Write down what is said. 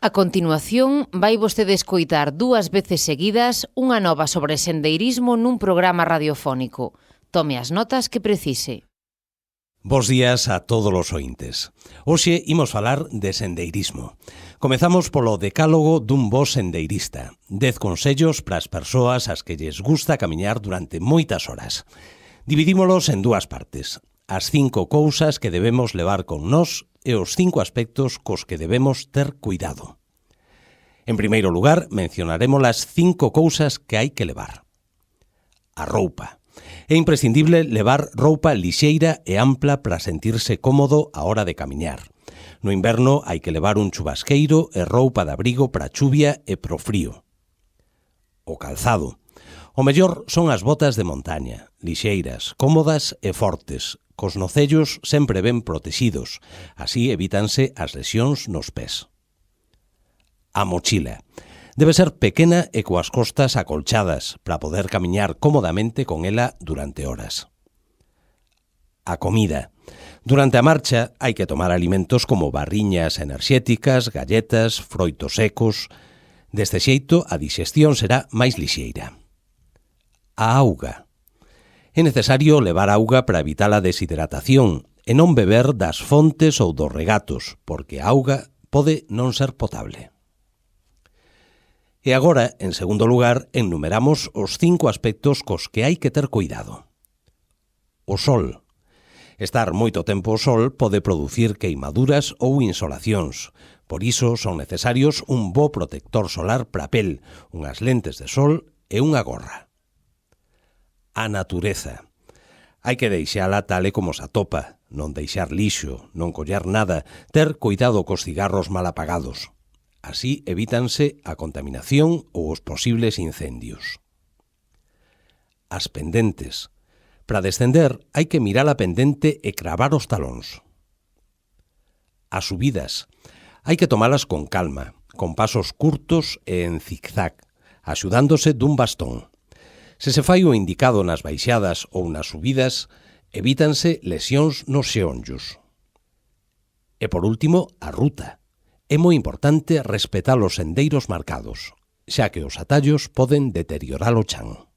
A continuación, vai vostede escoitar 2 veces seguidas unha nova sobre sendeirismo nun programa radiofónico. Tome as notas que precise. Bos días a todos os ointes. Hoxe imos falar de sendeirismo. Comezamos polo decálogo dun bo sendeirista. 10 consellos para as persoas ás que lles gusta camiñar durante moitas horas. Dividímolos en 2 partes. As 5 cousas que debemos levar con nós e os 5 aspectos cos que debemos ter cuidado. En primeiro lugar, mencionaremos as 5 cousas que hai que levar. A roupa. É imprescindible levar roupa lixeira e ampla para sentirse cómodo a hora de camiñar. No inverno hai que levar un chubasqueiro e roupa de abrigo para a chuvia e pro frío. O calzado. O mellor son as botas de montaña, lixeiras, cómodas e fortes, cos nocellos sempre ben protegidos, así evítanse as lesións nos pés. A mochila. Debe ser pequena e coas costas acolchadas para poder camiñar cómodamente con ela durante horas. A comida. Durante a marcha hai que tomar alimentos como barriñas enerxéticas, galletas, froitos secos. Deste xeito, a digestión será máis lixeira. A auga. É necesario levar auga para evitar a deshidratación e non beber das fontes ou dos regatos, porque a auga pode non ser potable. E agora, en segundo lugar, enumeramos os 5 aspectos cos que hai que ter cuidado. O sol. Estar moito tempo ao sol pode producir queimaduras ou insolacións. Por iso son necesarios un bo protector solar para a pel, unhas lentes de sol e unha gorra. A natureza. Hai que deixala tal e como se atopa, non deixar lixo, non coller nada, ter cuidado cos cigarros mal apagados. Así evítanse a contaminación ou os posibles incendios. As pendentes. Para descender hai que mirar a pendente e cravar os talóns. As subidas. Hai que tomalas con calma, con pasos curtos e en zigzag, axudándose dun bastón. Se se fai o indicado nas baixadas ou nas subidas, evítanse lesións nos xeonllos. E por último, a ruta. É moi importante respetar os sendeiros marcados, xa que os atallos poden deteriorar o chan.